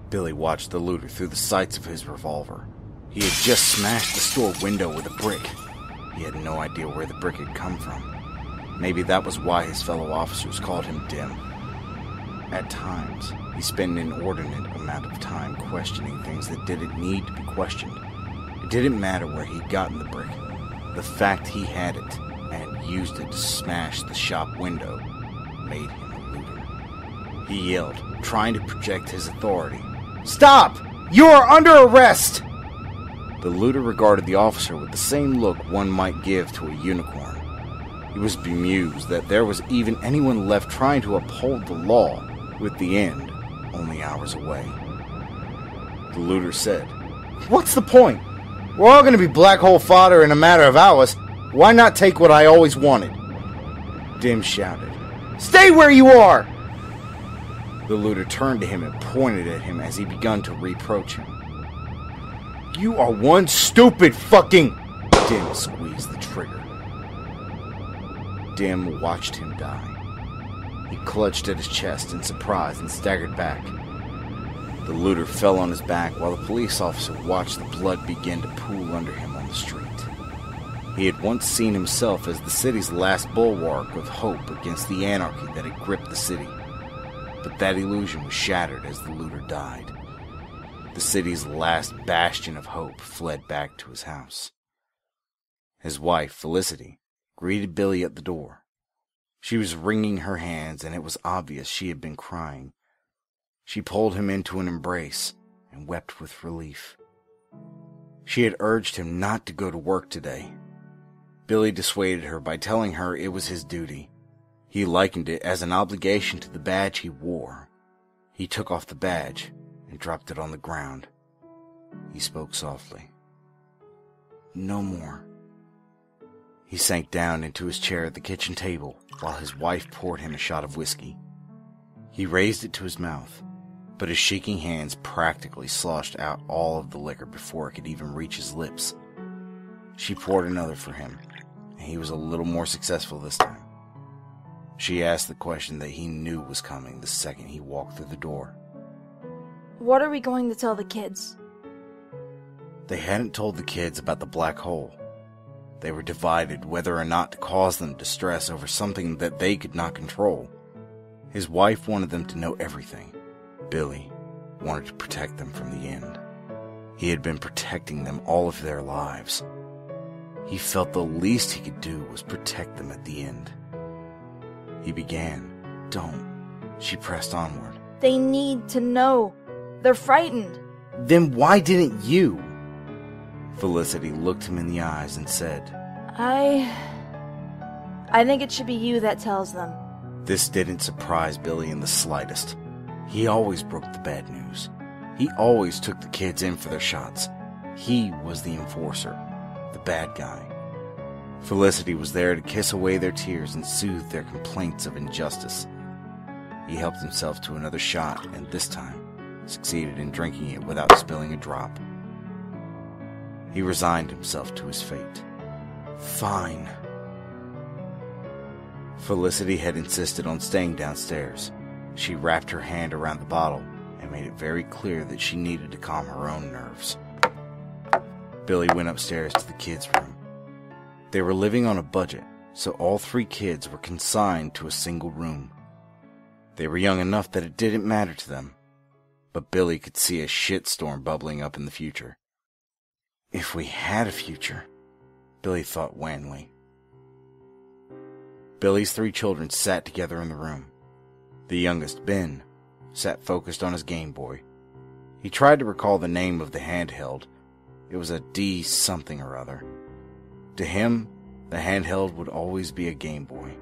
Billy watched the looter through the sights of his revolver. He had just smashed the store window with a brick. He had no idea where the brick had come from. Maybe that was why his fellow officers called him Dim. At times, he spent an inordinate amount of time questioning things that didn't need to be questioned. It didn't matter where he'd gotten the brick. The fact he had it and used it to smash the shop window made him a looter. He yelled, trying to project his authority. "Stop! You are under arrest!" The looter regarded the officer with the same look one might give to a unicorn. He was bemused that there was even anyone left trying to uphold the law, with the end only hours away. The looter said, "What's the point? We're all going to be black hole fodder in a matter of hours. Why not take what I always wanted?" Dim shouted, "Stay where you are!" The looter turned to him and pointed at him as he began to reproach him. "You are one stupid fucking..." Dim squeezed the trigger. Dim watched him die. He clutched at his chest in surprise and staggered back. The looter fell on his back while the police officer watched the blood begin to pool under him on the street. He had once seen himself as the city's last bulwark of hope against the anarchy that had gripped the city. But that illusion was shattered as the looter died. The city's last bastion of hope fled back to his house. His wife, Felicity, greeted Billy at the door. She was wringing her hands, and it was obvious she had been crying. She pulled him into an embrace and wept with relief. She had urged him not to go to work today. Billy dissuaded her by telling her it was his duty. He likened it as an obligation to the badge he wore. He took off the badge and dropped it on the ground. He spoke softly. "No more." He sank down into his chair at the kitchen table while his wife poured him a shot of whiskey. He raised it to his mouth, but his shaking hands practically sloshed out all of the liquor before it could even reach his lips. She poured another for him, and he was a little more successful this time. She asked the question that he knew was coming the second he walked through the door. "What are we going to tell the kids?" They hadn't told the kids about the black hole. They were divided whether or not to cause them distress over something that they could not control. His wife wanted them to know everything. Billy wanted to protect them from the end. He had been protecting them all of their lives. He felt the least he could do was protect them at the end. He began. "Don't." She pressed onward. "They need to know. They're frightened." "Then why didn't you?" Felicity looked him in the eyes and said, I think it should be you that tells them." This didn't surprise Billy in the slightest. He always broke the bad news. He always took the kids in for their shots. He was the enforcer, the bad guy. Felicity was there to kiss away their tears and soothe their complaints of injustice. He helped himself to another shot and this time succeeded in drinking it without spilling a drop. He resigned himself to his fate. "Fine." Felicity had insisted on staying downstairs. She wrapped her hand around the bottle and made it very clear that she needed to calm her own nerves. Billy went upstairs to the kids' room. They were living on a budget, so all 3 kids were consigned to a single room. They were young enough that it didn't matter to them, but Billy could see a shitstorm bubbling up in the future. If we had a future, Billy thought wanly. Billy's 3 children sat together in the room. The youngest, Ben, sat focused on his Game Boy. He tried to recall the name of the handheld. It was a D something or other. To him, the handheld would always be a Game Boy,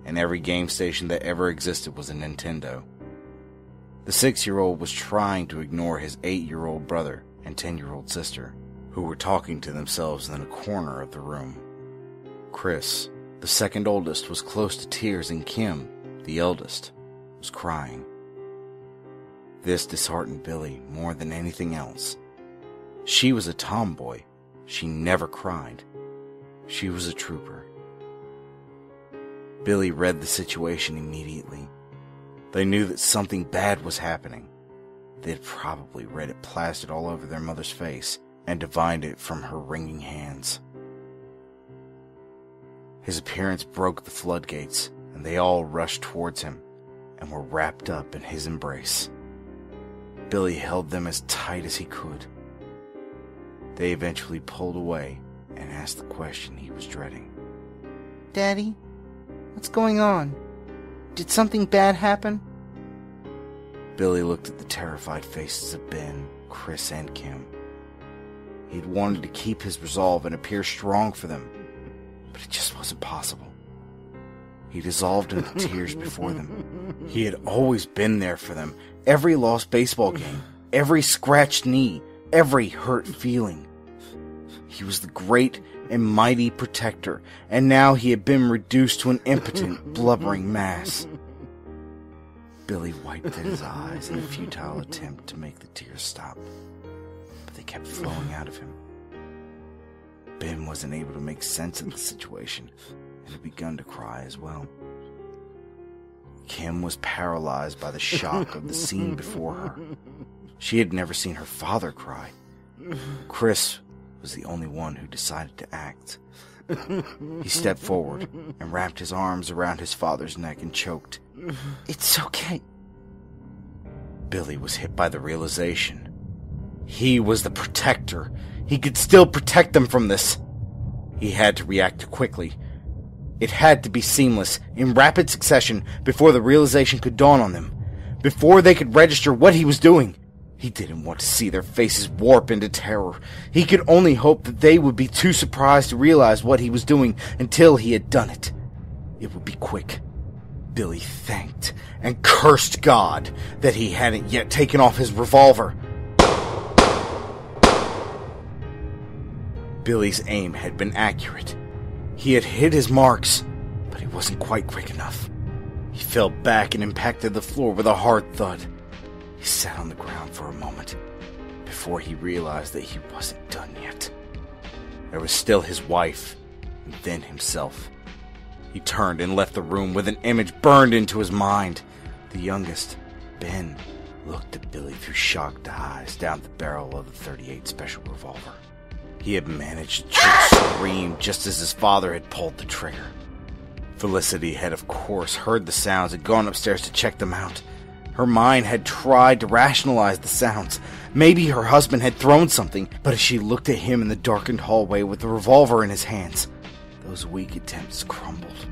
and every game station that ever existed was a Nintendo. The 6-year-old was trying to ignore his 8-year-old brother and 10-year-old sister, who were talking to themselves in a corner of the room. Chris, the second oldest, was close to tears, and Kim, the eldest, was crying. This disheartened Billy more than anything else. She was a tomboy. She never cried. She was a trooper. Billy read the situation immediately. They knew that something bad was happening. They had probably read it plastered all over their mother's face and divined it from her wringing hands. His appearance broke the floodgates, and they all rushed towards him and were wrapped up in his embrace. Billy held them as tight as he could. They eventually pulled away and asked the question he was dreading. Daddy, what's going on? Did something bad happen? Billy looked at the terrified faces of Ben, Chris, and Kim. He'd wanted to keep his resolve and appear strong for them, but it just wasn't possible. He dissolved into tears before them. He had always been there for them. Every lost baseball game, every scratched knee, every hurt feeling. He was the great and mighty protector, and now he had been reduced to an impotent, blubbering mass. Billy wiped at his eyes in a futile attempt to make the tears stop, but they kept flowing out of him. Ben wasn't able to make sense of the situation and had begun to cry as well. Kim was paralyzed by the shock of the scene before her. She had never seen her father cry. Chris was the only one who decided to act. He stepped forward and wrapped his arms around his father's neck and choked. It's okay. Billy was hit by the realization. He was the protector. He could still protect them from this. He had to react quickly. It had to be seamless, in rapid succession, before the realization could dawn on them, before they could register what he was doing. He didn't want to see their faces warp into terror. He could only hope that they would be too surprised to realize what he was doing until he had done it. It would be quick. Billy thanked and cursed God that he hadn't yet taken off his revolver. Billy's aim had been accurate. He had hit his marks, but he wasn't quite quick enough. He fell back and impacted the floor with a hard thud. He sat on the ground for a moment before he realized that he wasn't done yet. There was still his wife, and then himself. He turned and left the room with an image burned into his mind. The youngest, Ben, looked at Billy through shocked eyes down the barrel of the .38 special revolver. He had managed to scream just as his father had pulled the trigger. Felicity had, of course, heard the sounds and gone upstairs to check them out. Her mind had tried to rationalize the sounds. Maybe her husband had thrown something, but as she looked at him in the darkened hallway with the revolver in his hands, those weak attempts crumbled.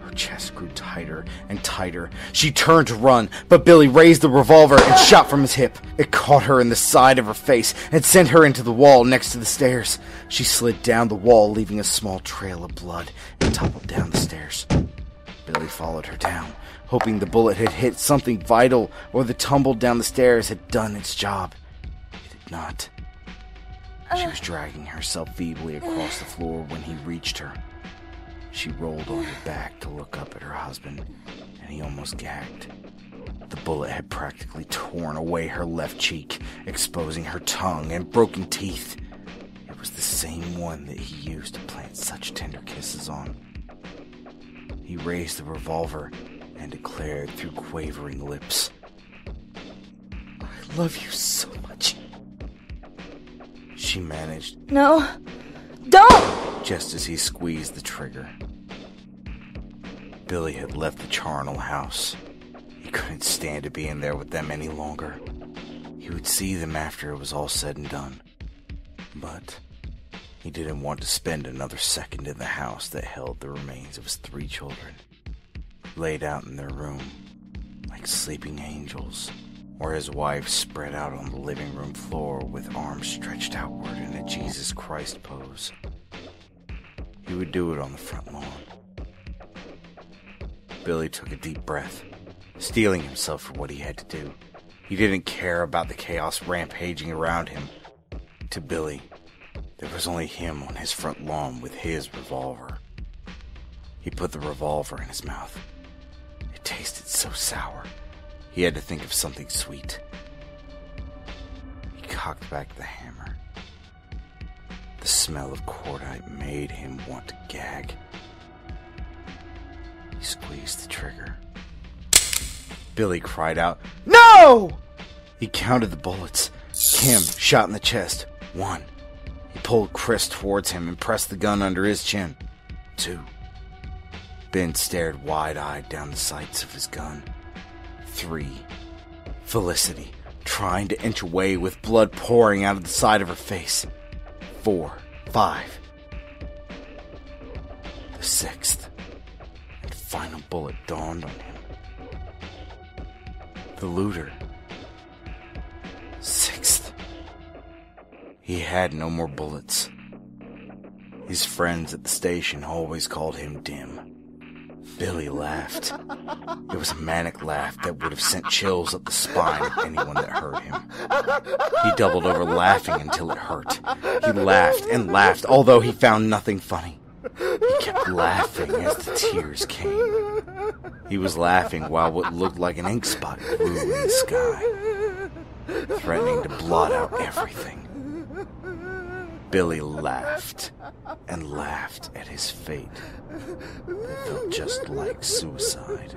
Her chest grew tighter and tighter. She turned to run, but Billy raised the revolver and shot from his hip. It caught her in the side of her face and sent her into the wall next to the stairs. She slid down the wall, leaving a small trail of blood, and toppled down the stairs. Billy followed her down, hoping the bullet had hit something vital or the tumble down the stairs had done its job. It had not. She was dragging herself feebly across the floor when he reached her. She rolled on her back to look up at her husband, and he almost gagged. The bullet had practically torn away her left cheek, exposing her tongue and broken teeth. It was the same one that he used to plant such tender kisses on. He raised the revolver and declared through quavering lips, I love you so much. She managed, No, don't! Just as he squeezed the trigger. Billy had left the charnel house. He couldn't stand to be in there with them any longer. He would see them after it was all said and done. But he didn't want to spend another second in the house that held the remains of his 3 children, laid out in their room like sleeping angels, or his wife spread out on the living room floor with arms stretched outward in a Jesus Christ pose. He would do it on the front lawn. Billy took a deep breath, steeling himself for what he had to do. He didn't care about the chaos rampaging around him. To Billy, there was only him on his front lawn with his revolver. He put the revolver in his mouth. It tasted so sour. He had to think of something sweet. He cocked back the hammer. The smell of cordite made him want to gag. He squeezed the trigger. Billy cried out, "No!" He counted the bullets. Kim shot in the chest. 1. He pulled Chris towards him and pressed the gun under his chin. 2. Ben stared wide-eyed down the sights of his gun. 3. Felicity, trying to inch away with blood pouring out of the side of her face. 4. 5. The 6th and final bullet dawned on him. The looter. 6th. He had no more bullets. His friends at the station always called him Dim. Billy laughed. It was a manic laugh that would have sent chills up the spine of anyone that heard him. He doubled over laughing until it hurt. He laughed and laughed, although he found nothing funny. He kept laughing as the tears came. He was laughing while what looked like an ink spot grew in the sky, threatening to blot out everything. Billy laughed and laughed at his fate. It felt just like suicide.